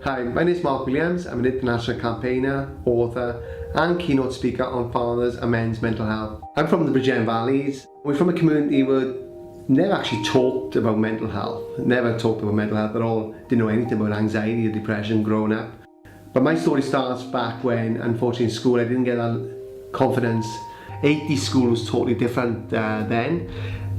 Hi, my name is Mark Williams. I'm an international campaigner, author and keynote speaker on fathers and men's mental health. I'm from the Bridgend Valleys. We're from a community where never actually talked about mental health, never talked about mental health at all, didn't know anything about anxiety or depression growing up. But my story starts back when, unfortunately in school, I didn't get that confidence. 80 school was totally different then.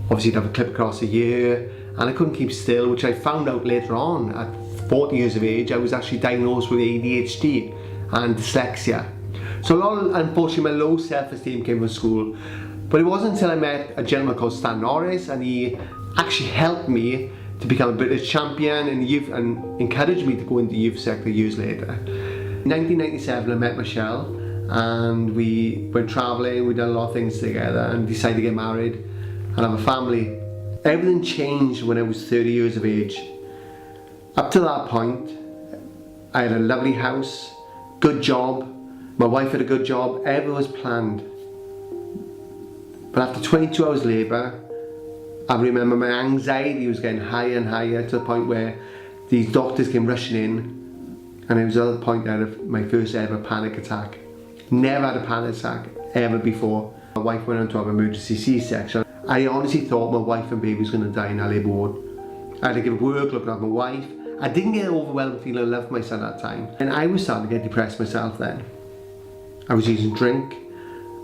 Obviously you'd have a clip across a year and I couldn't keep still, which I found out later on at 40 years of age. I was actually diagnosed with ADHD and dyslexia. So a lot of, unfortunately, my low self-esteem came from school. But it wasn't until I met a gentleman called Stan Norris, and he actually helped me to become a British champion in youth and encouraged me to go into the youth sector years later. In 1997 I met Michelle and we went travelling, we did a lot of things together and decided to get married and have a family. Everything changed when I was 30 years of age. Up to that point, I had a lovely house, good job, my wife had a good job, everything was planned. But after 22 hours labour, I remember my anxiety was getting higher and higher to the point where these doctors came rushing in, and it was at the point out of my first ever panic attack. Never had a panic attack ever before. My wife went on to have an emergency C-section. I honestly thought my wife and baby was going to die in our labour ward. I had to give up work, looking after my wife. I didn't get overwhelmed feeling love for my son at that time. And I was starting to get depressed myself then. I was using drink.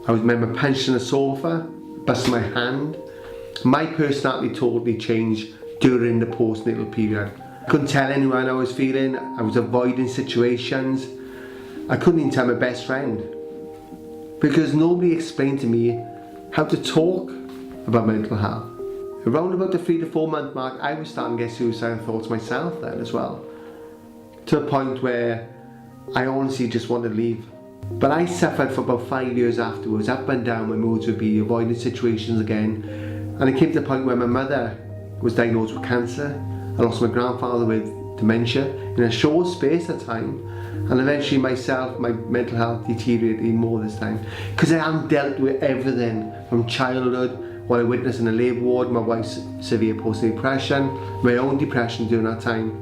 I remember punching the sofa, busting my hand. My personality totally changed during the postnatal period. I couldn't tell anyone how I was feeling. I was avoiding situations. I couldn't even tell my best friend because nobody explained to me how to talk about mental health. Around about the 3 to 4 month mark, I was starting to get suicidal thoughts myself then as well. To a point where I honestly just wanted to leave. But I suffered for about 5 years afterwards, up and down. My moods would be avoiding situations again. And it came to the point where my mother was diagnosed with cancer. I lost my grandfather with dementia in a short space of time. And eventually myself, my mental health deteriorated even more this time. Because I hadn't dealt with everything from childhood, what I witnessed in the labour ward, my wife's severe postnatal depression, my own depression during that time.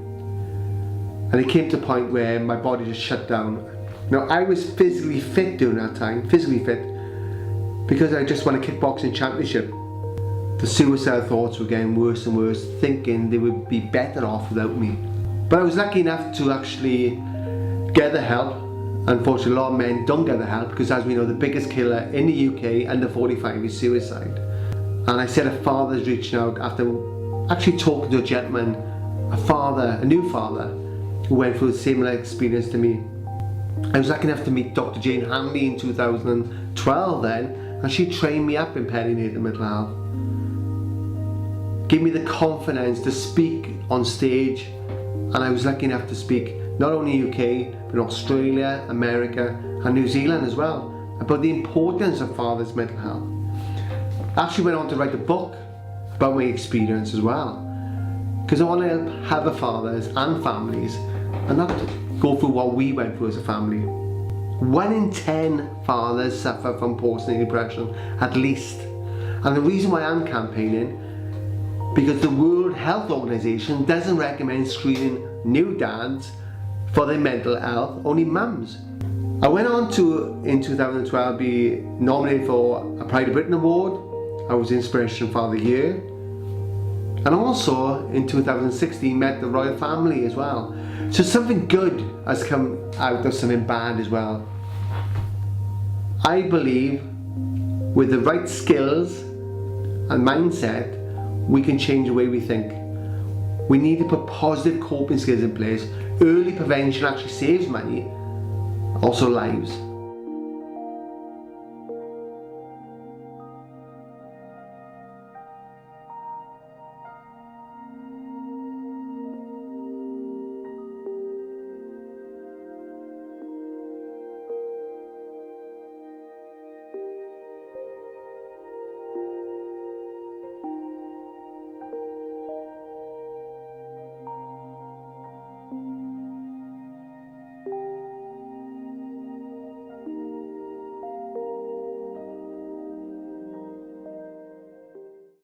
And it came to a point where my body just shut down. Now I was physically fit during that time, physically fit, because I just won a kickboxing championship. The suicidal thoughts were getting worse and worse, thinking they would be better off without me. But I was lucky enough to actually get the help. Unfortunately, a lot of men don't get the help because, as we know, the biggest killer in the UK under 45 is suicide. And I said a father's reaching out after actually talking to a gentleman, a new father, who went through a similar experience to me. I was lucky enough to meet Dr Jane Hanley in 2012 then, and she trained me up in perinatal mental health. Gave me the confidence to speak on stage, and I was lucky enough to speak not only UK, but Australia, America and New Zealand as well, about the importance of fathers' mental health. I actually went on to write a book about my experience as well, because I want to help other fathers and families and not go through what we went through as a family. 1 in 10 fathers suffer from postnatal depression, at least. And the reason why I'm campaigning, because the World Health Organization doesn't recommend screening new dads for their mental health, only mums. I went on to, in 2012, be nominated for a Pride of Britain award. I was Inspirational Father of the Year. And also in 2016 met the royal family as well. So something good has come out of something bad as well. I believe with the right skills and mindset, we can change the way we think. We need to put positive coping skills in place. Early prevention actually saves money, also lives.